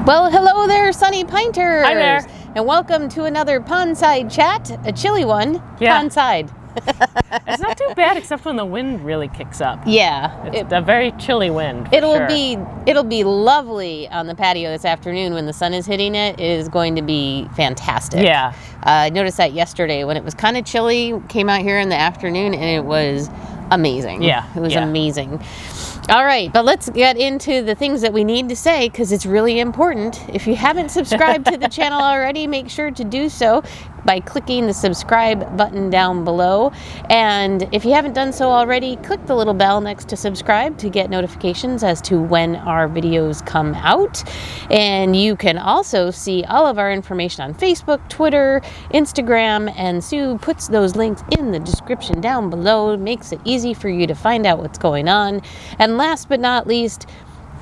Well, hello there, Sunny Pinters. Hi there. And welcome to another Pondside Chat, a chilly one. Yeah. Pondside. It's not too bad, except when the wind really kicks up. Yeah. It's a very chilly wind. It'll be lovely on the patio this afternoon when the sun is hitting it. It is going to be fantastic. Yeah. I noticed that yesterday when it was kind of chilly, came out here in the afternoon and it was amazing. Yeah. It was amazing. All right, but let's get into the things that we need to say because it's really important. If you haven't subscribed to the channel already, make sure to do so by clicking the subscribe button down below. And if you haven't done so already, click the little bell next to subscribe to get notifications as to when our videos come out. And you can also see all of our information on Facebook, Twitter, Instagram, and Sue puts those links in the description down below. It makes it easy for you to find out what's going on. And last but not least,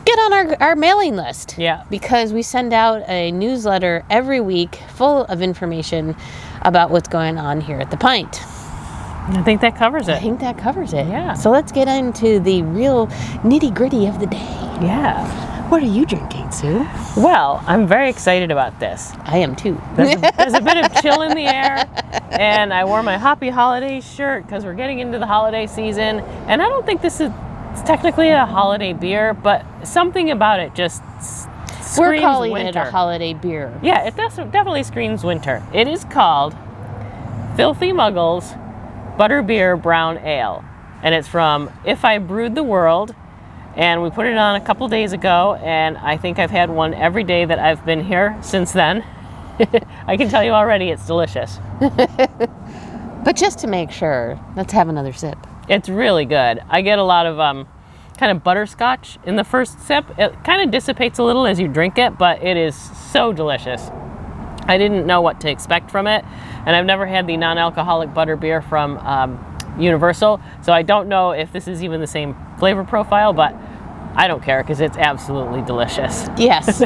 get on our mailing list. Yeah. Because we send out a newsletter every week full of information about what's going on here at the Pint. I think that covers it. I think that covers it. Yeah. So let's get into the real nitty-gritty of the day. Yeah. What are you drinking, Sue? Well, I'm very excited about this. I am too. There's a bit of chill in the air, and I wore my Happy Holidays shirt because we're getting into the holiday season, and I don't think this is technically a holiday beer, but something about it just screams We're calling winter. it a holiday beer. Yeah, it definitely screams winter. It is called Filthy Muggle's Butterbeer Brown Ale, and it's from If I Brewed the World, and we put it on a couple days ago, and I think I've had one every day that I've been here since then. I can tell you already it's delicious. But just to make sure, let's have another sip. It's really good. I get a lot of kind of butterscotch in the first sip. It kind of dissipates a little as you drink it, but it is so delicious. I didn't know what to expect from it, and I've never had the non-alcoholic butterbeer from Universal, so I don't know if this is even the same flavor profile, but I don't care because it's absolutely delicious. Yes.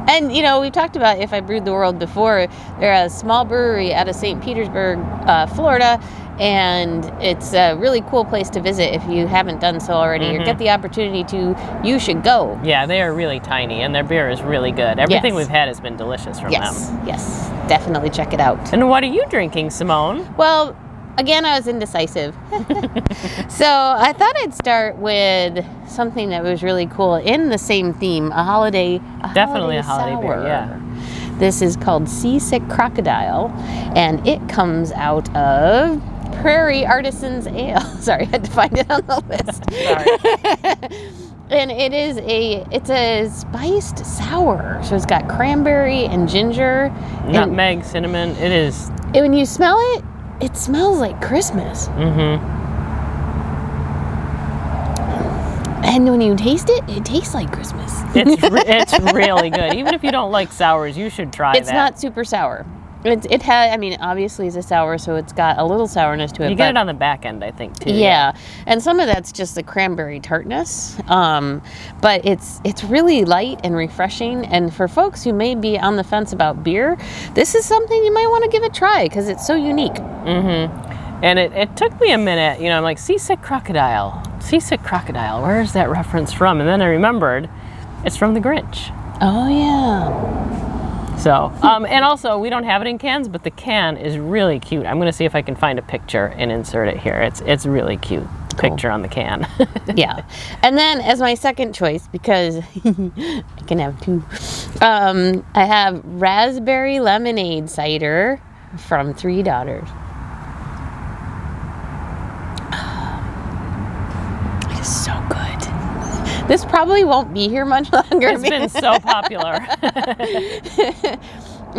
And, you know, we've talked about If I Brewed the World before. They're a small brewery out of St. Petersburg, Florida, and it's a really cool place to visit if you haven't done so already or get the opportunity to. You should go. Yeah, they are really tiny, and their beer is really good. Everything Yes. we've had has been delicious from them. Yes, definitely check it out. And what are you drinking, Simone? Well, again, I was indecisive. So I thought I'd start with something that was really cool in the same theme, a holiday Definitely a holiday sour. beer, yeah. This is called Seasick Crocodile, and it comes out of Prairie Artisan's Ale. Sorry, I had to find it on the list. Sorry. And it's a spiced sour. So it's got cranberry and ginger. Nutmeg, cinnamon, it is. And when you smell it, it smells like Christmas. Mm-hmm. And when you taste it, it tastes like Christmas. It's really good. Even if you don't like sours, you should try It's that. not super sour. It has, I mean, obviously it's a sour, so it's got a little sourness to it. You get it on the back end, I think, too. Yeah, and some of that's just the cranberry tartness. But it's really light and refreshing. And for folks who may be on the fence about beer, this is something you might want to give a try because it's so unique. Mm-hmm. And it took me a minute, you know, I'm like, Seasick Crocodile. Seasick Crocodile, where is that reference from? And then I remembered, it's from The Grinch. Oh, yeah. So, and also, we don't have it in cans, but the can is really cute. I'm going to see if I can find a picture and insert it here. It's really cute. Picture on the can. Yeah. And then as my second choice, because I can have two, I have raspberry lemonade cider from Three Daughters. It is so good. This probably won't be here much longer. It's been so popular.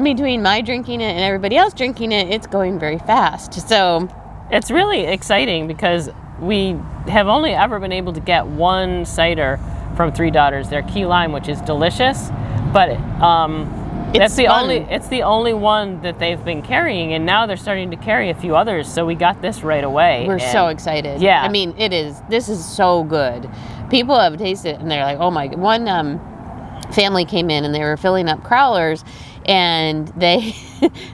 Between my drinking it and everybody else drinking it, it's going very fast. So it's really exciting because we have only ever been able to get one cider from Three Daughters, their key lime, which is delicious, but it's the only one that they've been carrying, and now they're starting to carry a few others, so we got this right away. We're so excited. Yeah. I mean, this is so good. People have tasted it and they're like, oh my, one family came in and they were filling up crowlers, and they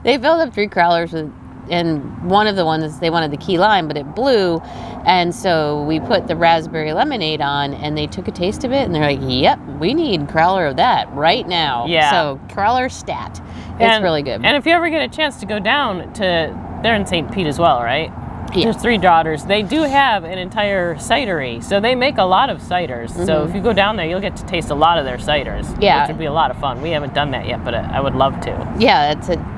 filled up 3 crowlers with and one of the ones, they wanted the key lime, but it blew. And so we put the raspberry lemonade on, and they took a taste of it, and they're like, yep, we need crowler of that right now. Yeah. So crowler stat. It's really good. And if you ever get a chance to go down to, they're in St. Pete as well, right? Yeah. There's Three Daughters. They do have an entire cidery, so they make a lot of ciders. So if you go down there, you'll get to taste a lot of their ciders, which would be a lot of fun. We haven't done that yet, but I would love to. Yeah,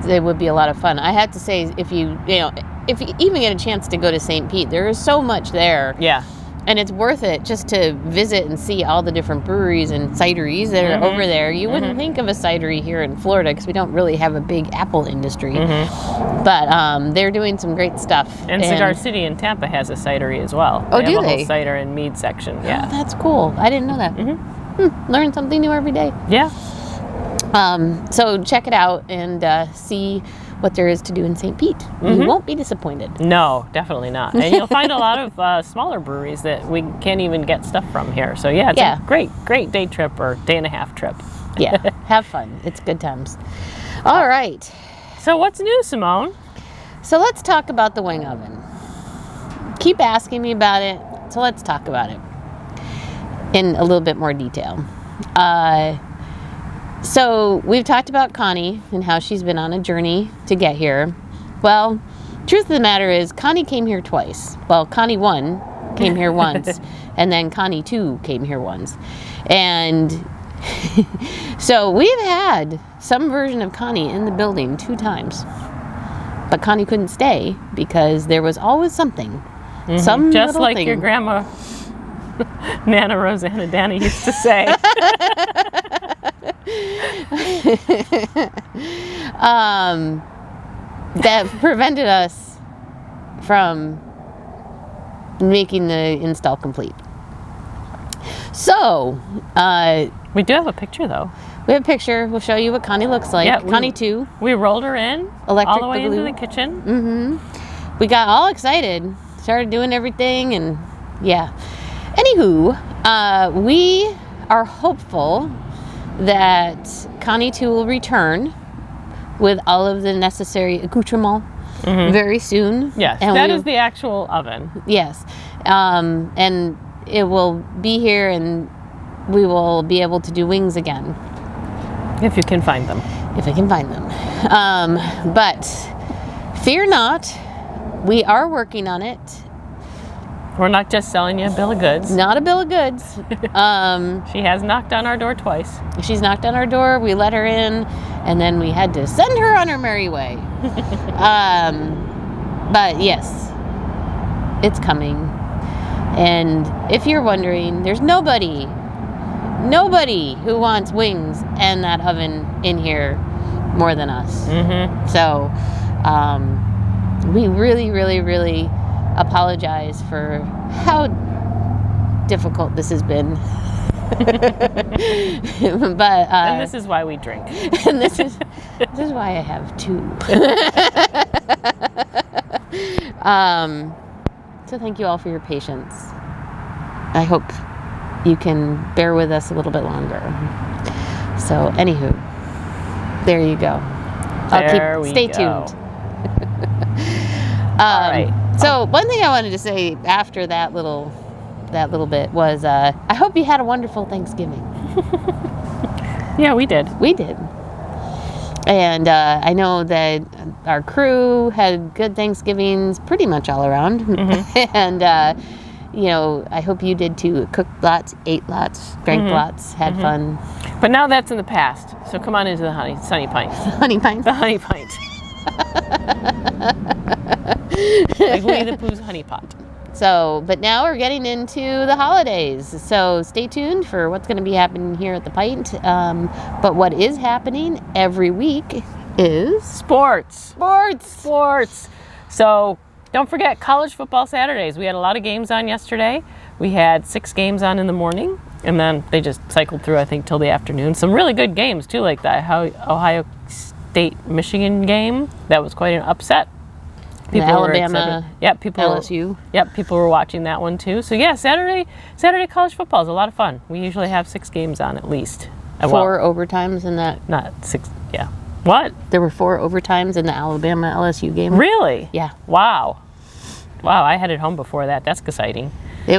it would be a lot of fun. I had to say, if you even get a chance to go to St. Pete, there is so much there. Yeah. And it's worth it just to visit and see all the different breweries and cideries that are over there. You wouldn't think of a cidery here in Florida because we don't really have a big apple industry. But they're doing some great stuff. And Cigar City in Tampa has a cidery as well. Oh, they do have a they? whole cider and mead section. Yeah. Oh, that's cool. I didn't know that. Learn something new every day. Yeah. So check it out and see what there is to do in St. Pete. You won't be disappointed. No, definitely not. And you'll find a lot of smaller breweries that we can't even get stuff from here. So yeah, it's a great day trip or day and a half trip. Yeah, have fun. It's good times. All right. So what's new, Simone? So let's talk about the wing oven. Keep asking me about it, so let's talk about it in a little bit more detail. So we've talked about Connie and how she's been on a journey to get here. Well, truth of the matter is Connie came here twice. Well, Connie 1 came here once, and then Connie 2 came here once. And so we've had some version of Connie in the building 2 times. But Connie couldn't stay because there was always something. Some just little like thing. your grandma, Nana Rosanna Danny used to say. That prevented us from making the install complete. So, we do have a picture though. we have a picture. We'll show you what Connie looks like. Yeah, Connie 2. We rolled her in Electric all the way Boogaloo. into the kitchen. We got all excited. Started doing everything and yeah. Anywho, we are hopeful that Connie 2 will return with all of the necessary accoutrements very soon. Yes, and that is the actual oven. Yes. And it will be here and we will be able to do wings again. If you can find them. If I can find them. But fear not, we are working on it. We're not just selling you a bill of goods. Not a bill of goods. She has knocked on our door twice. She's knocked on our door, we let her in, and then we had to send her on her merry way. But yes, it's coming. And if you're wondering, there's nobody who wants wings and that oven in here more than us. So we really, really, really apologize for how difficult this has been. But and this is why we drink. and this is why I have 2. So thank you all for your patience. I hope you can bear with us a little bit longer. So anywho, there you go. Stay tuned. All right. So one thing I wanted to say after that little bit was I hope you had a wonderful Thanksgiving. Yeah, we did. We did. And I know that our crew had good Thanksgivings pretty much all around. And, I hope you did too. Cooked lots, ate lots, drank lots, had fun. But now that's in the past. So come on into the Sunny Pint. Honey Pint. The Honey Pint. Like Winnie the Pooh's honey pot. So, but now we're getting into the holidays. So stay tuned for what's going to be happening here at the Pint. But what is happening every week is Sports. So don't forget college football Saturdays. We had a lot of games on yesterday. We had 6 games on in the morning, and then they just cycled through, I think, till the afternoon. Some really good games too, like the Ohio State-Michigan game. That was quite an upset. the Alabama, LSU. People were watching that one too. So yeah, Saturday college football is a lot of fun. We usually have 6 games on at least. 4 overtimes in that. Not 6. Yeah. What? There were 4 overtimes in the Alabama LSU game. Really? Yeah. Wow. Wow, I headed home before that. That's exciting.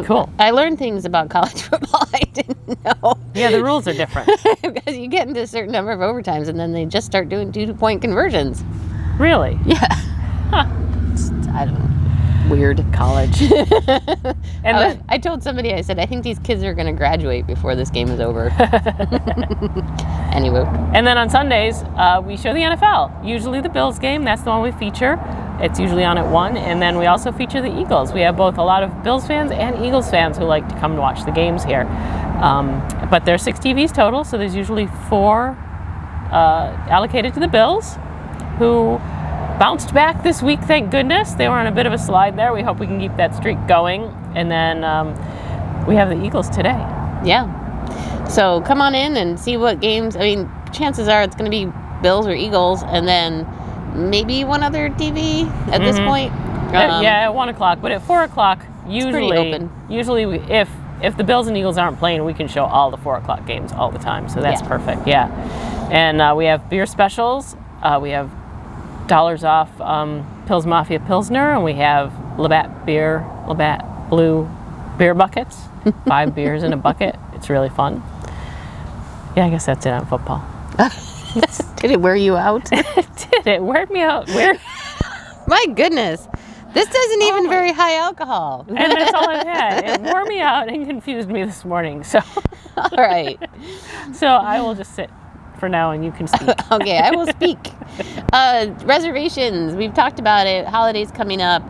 Cool. I learned things about college football I didn't know. Yeah, the rules are different. Because you get into a certain number of overtimes and then they just start doing 2-point conversions. Really? Yeah. Huh. I don't know. Weird. College. And I told somebody, I said, I think these kids are going to graduate before this game is over. Anyway. And then on Sundays, we show the NFL. Usually the Bills game, that's the one we feature. It's usually on at 1. And then we also feature the Eagles. We have both a lot of Bills fans and Eagles fans who like to come and watch the games here. But there's 6 TVs total, so there's usually 4 allocated to the Bills, who bounced back this week, thank goodness. They were on a bit of a slide there. We hope we can keep that streak going. And then we have the Eagles today. Yeah. So come on in and see what games. I mean, chances are it's going to be Bills or Eagles, and then maybe one other TV at this point. Yeah, at 1 o'clock. But at 4 o'clock, usually if the Bills and Eagles aren't playing, we can show all the 4 o'clock games all the time. So that's perfect. Yeah. And we have beer specials. We have $1 off Pils Mafia Pilsner, and we have Labatt Blue beer buckets. 5 beers in a bucket. It's really fun. Yeah, I guess that's it on football. Did it wear you out? Did it wear me out? My goodness. This isn't even very high alcohol. And that's all I've had. It wore me out and confused me this morning. So, all right. So I will just sit for now and you can speak. Okay, I will speak. Reservations. We've talked about it. Holidays coming up.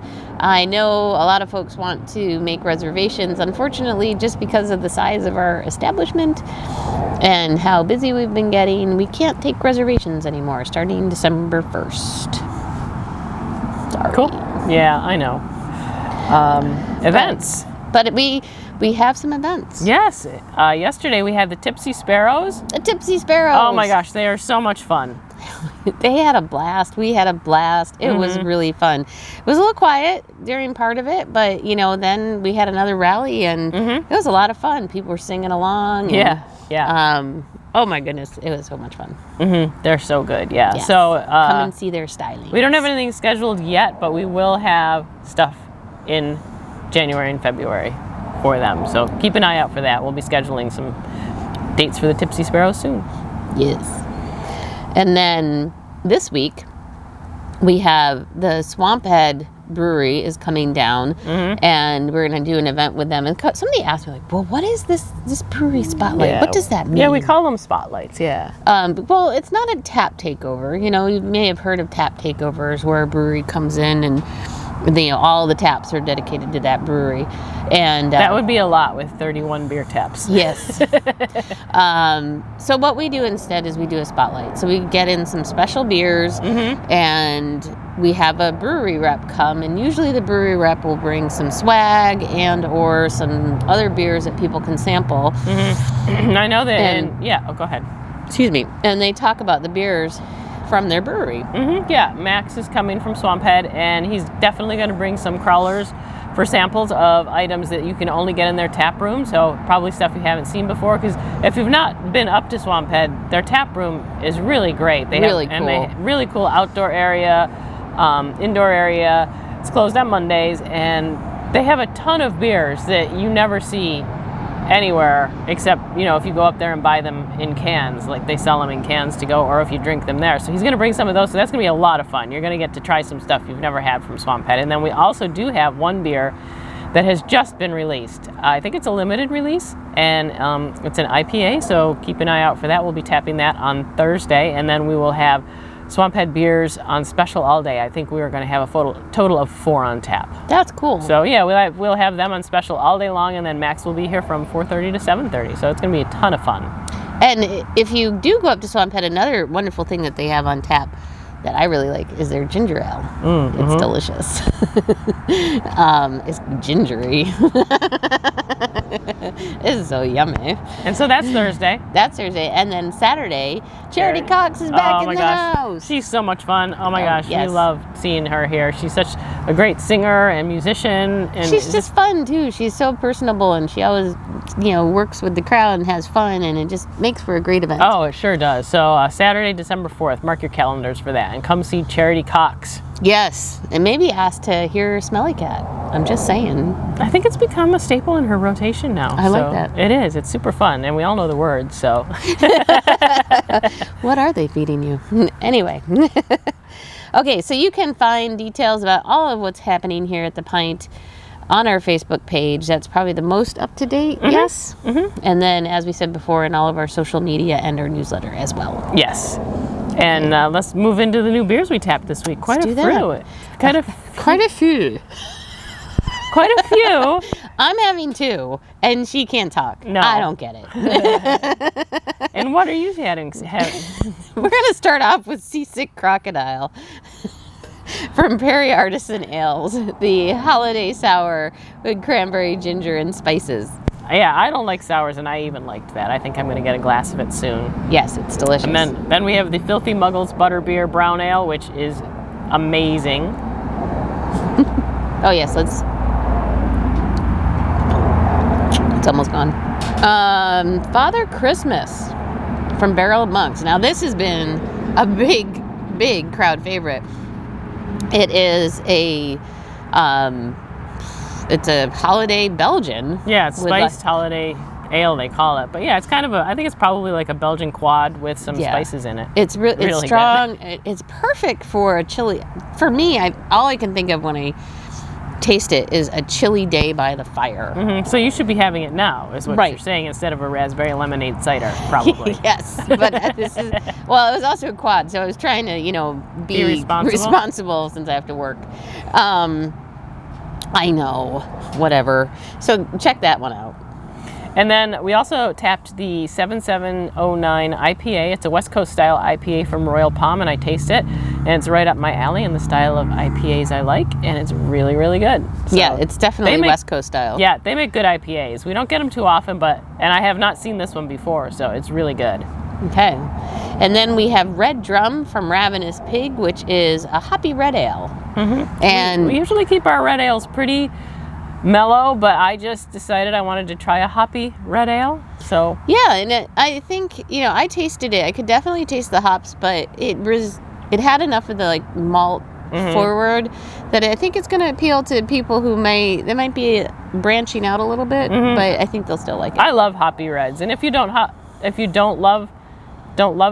I know a lot of folks want to make reservations. Unfortunately, just because of the size of our establishment and how busy we've been getting, we can't take reservations anymore starting December 1st. Sorry. Cool. Yeah, I know. Events. But we have some events. Yes. Yesterday we had the Tipsy Sparrows. The Tipsy Sparrows. Oh my gosh, they are so much fun. They had a blast. We had a blast. It was really fun. It was a little quiet during part of it, but then we had another rally and it was a lot of fun. People were singing along. And, yeah. Oh my goodness, it was so much fun. They're so good. Yeah. Yes. So come and see their styling. We don't have anything scheduled yet, but we will have stuff in January and February for them. So keep an eye out for that. We'll be scheduling some dates for the Tipsy Sparrows soon. Yes. And then this week we have the Swamphead Brewery is coming down, and we're going to do an event with them. And somebody asked me, like, well, what is this brewery spotlight? Yeah. What does that mean? Yeah, we call them spotlights, yeah. Well, it's not a tap takeover. You may have heard of tap takeovers where a brewery comes in and all the taps are dedicated to that brewery. And that would be a lot with 31 beer taps. Yes. So what we do instead is we do a spotlight. So we get in some special beers, and we have a brewery rep come, and usually the brewery rep will bring some swag and or some other beers that people can sample. I know that. Go ahead. Excuse me. And they talk about the beers from their brewery. Yeah, Max is coming from Swamphead, and he's definitely going to bring some crawlers for samples of items that you can only get in their tap room. So probably stuff you haven't seen before, because if you've not been up to Swamphead, their tap room is really great. They have really cool outdoor area, indoor area. It's closed on Mondays, and they have a ton of beers that you never see anywhere except, if you go up there and buy them in cans, like they sell them in cans to go, or if you drink them there. So he's going to bring some of those, so that's going to be a lot of fun. You're going to get to try some stuff you've never had from Swamphead. And then we also do have one beer that has just been released. I think it's a limited release, and it's an IPA, so keep an eye out for that. We'll be tapping that on Thursday, and then we will have Swamphead beers on special all day. I think we are going to have a total of 4 on tap. That's cool. So yeah, we'll have them on special all day long, and then Max will be here from 4:30 to 7:30. So it's going to be a ton of fun. And if you do go up to Swamphead, another wonderful thing that they have on tap that I really like is their ginger ale. It's delicious. It's gingery. It's so yummy. And so that's Thursday. That's Thursday. And then Saturday, Charity Cox is back in the house. She's so much fun. Oh my gosh, yes. we love seeing her here. She's such a great singer and musician. And she's just fun too. She's so personable, and she always, works with the crowd and has fun, and it just makes for a great event. Oh, it sure does. So Saturday, December 4th, mark your calendars for that, and come see Charity Cox. Yes, and maybe ask to hear Smelly Cat. I'm just saying. I think it's become a staple in her rotation now. I like that. It is. It's super fun, and we all know the words, so. What are they feeding you? Anyway. Okay, so you can find details about all of what's happening here at the Pint on our Facebook page. That's probably the most up-to-date, yes? Mm-hmm. And then, as we said before, in all of our social media and our newsletter as well. Yes. And let's move into the new beers we tapped this week. Quite a few. Quite a few. Quite a few. I'm having 2, and she can't talk. No. I don't get it. And what are you having? We're going to start off with Seasick Crocodile from Prairie Artisan Ales, the holiday sour with cranberry, ginger, and spices. Yeah, I don't like sours, and I even liked that. I think I'm going to get a glass of it soon. Yes, it's delicious. And then we have the Filthy Muggles Butterbeer Brown Ale, which is amazing. Oh, yes, it's almost gone. Father Christmas from Barrel of Monks. Now, this has been a big crowd favorite. It is it's a holiday Belgian. Yeah, it's spiced holiday ale, they call it. But yeah, it's kind of I think it's probably like a Belgian quad with some spices in it. It's it's strong. It's perfect for a chilly. For me, all I can think of when I taste it is a chilly day by the fire. Mm-hmm. So you should be having it now, is what you're saying, instead of a raspberry lemonade cider, probably. Yes, but this is, well, it was also a quad, so I was trying to, be responsible since I have to work. I know, whatever. So check that one out. And then we also tapped the 7709 IPA. It's a West Coast style IPA from Royal Palm, and I taste it, and it's right up my alley in the style of IPAs I like, and it's really, really good. So yeah, it's definitely West Coast style. Yeah, they make good IPAs. We don't get them too often, and I have not seen this one before, so it's really good. Okay. And then we have Red Drum from Ravenous Pig, which is a hoppy red ale. Mm-hmm. And we usually keep our red ales pretty mellow, but I just decided I wanted to try a hoppy red ale. So yeah, and I think I tasted it. I could definitely taste the hops, but it had enough of the malt forward that I think it's going to appeal to people who might be branching out a little bit, but I think they'll still like it. I love hoppy reds, and if you don't love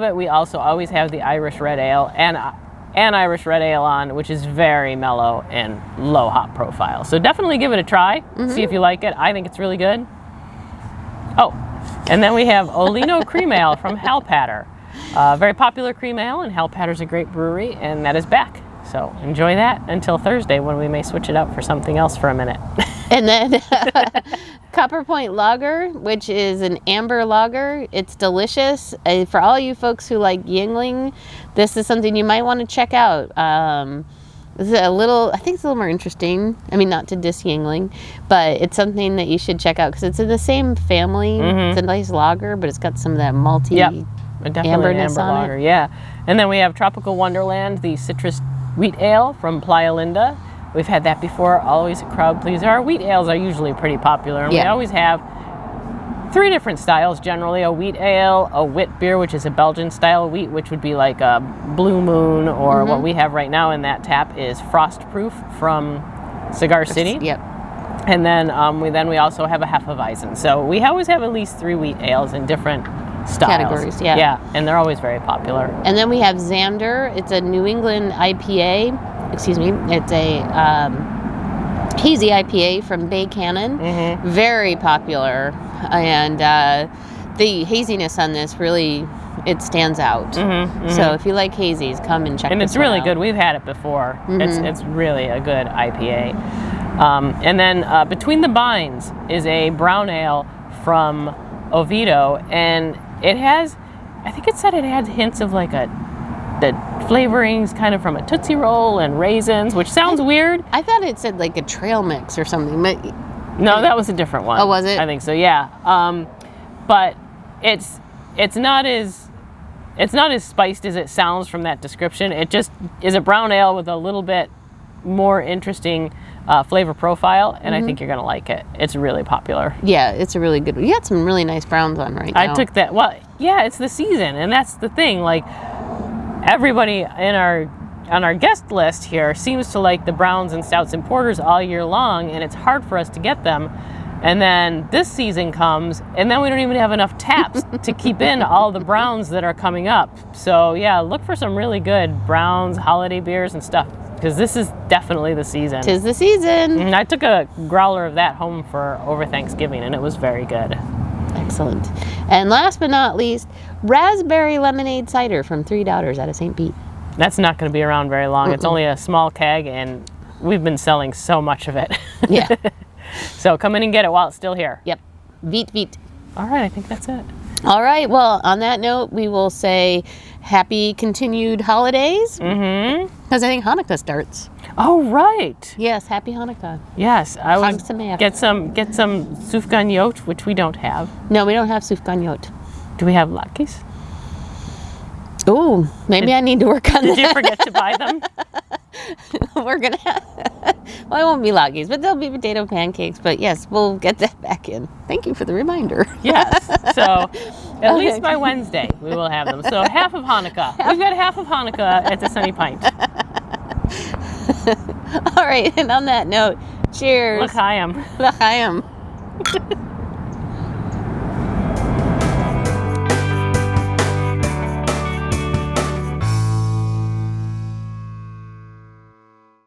it, we also always have the Irish red ale and Irish red ale on, which is very mellow and low hop profile. So definitely give it a try. See if you like it. I think it's really good. Oh, and then we have Olino Cream Ale from Halpatter. Very popular cream ale, and Halpatter's a great brewery, and that is back. So enjoy that until Thursday, when we may switch it out for something else for a minute. And then Copperpoint Lager, which is an amber lager. It's delicious. For all you folks who like Yingling, this is something you might want to check out. This is I think it's a little more interesting. I mean, not to diss Yingling, but it's something that you should check out because it's in the same family. It's a nice lager, but it's got some of that malty amberness on lager. it. Yeah. And then we have Tropical Wonderland, the citrus wheat ale from Playalinda. We've had that before, always a crowd pleaser. Our wheat ales are usually pretty popular, and we always have 3 different styles generally: a wheat ale, a wit beer, which is a Belgian style wheat, which would be like a Blue Moon, or what we have right now in that tap is Frostproof from Cigar City. Yep. And then we also have a Hefeweizen. So we always have at least 3 wheat ales in different styles. Categories, yeah. Yeah, and they're always very popular. And then we have xander. It's a New England IPA. Excuse me. It's a hazy IPA from Bay Cannon. Very popular. And the haziness on this really, it stands out. So if you like hazies, come and check it out. And it's really good. We've had it before. It's really a good IPA. And then Between the Binds is a brown ale from Oviedo, and it has, I think it said it had hints of the flavorings kind of from a Tootsie Roll and raisins, which sounds weird. I thought it said like a trail mix or something, but no, that was a different one. Oh, was it? I think so, yeah. But it's not as It's not as spiced as it sounds from that description. It just is a brown ale with a little bit more interesting flavor profile, and I think you're going to like it. It's really popular. Yeah, it's a really good one. You got some really nice browns on right now. I took that. Well, yeah, it's the season, and that's the thing. Like, everybody on our guest list here seems to like the browns and stouts and porters all year long, and it's hard for us to get them. And then this season comes, and then we don't even have enough taps to keep in all the browns that are coming up. So yeah, look for some really good browns, holiday beers and stuff, because this is definitely the season. 'Tis the season. And I took a growler of that home for over Thanksgiving, and it was very good. Excellent. And last but not least, raspberry lemonade cider from Three Daughters out of St. Pete. That's not going to be around very long. It's only a small keg, and we've been selling so much of it. Yeah. So come in and get it while it's still here. Yep. Veet. All right, I think that's it. All right. Well, on that note, we will say happy continued holidays. Mm-hmm. Because I think Hanukkah starts. Oh, right. Happy Hanukkah. Yes, I Chag was Sameach. get some sufganiyot, which we don't have. No, we don't have sufganiyot. Do we have latkes? Oh, maybe I need to work on that. Did you forget to buy them? We're going to well, it won't be latkes, but there'll be potato pancakes. But yes, we'll get that back in. Thank you for the reminder. Yes. So at least by Wednesday we will have them. So half of Hanukkah. We've got half of Hanukkah at the Sunny Pint. All right. And on that note, cheers. L'chaim. L'chaim.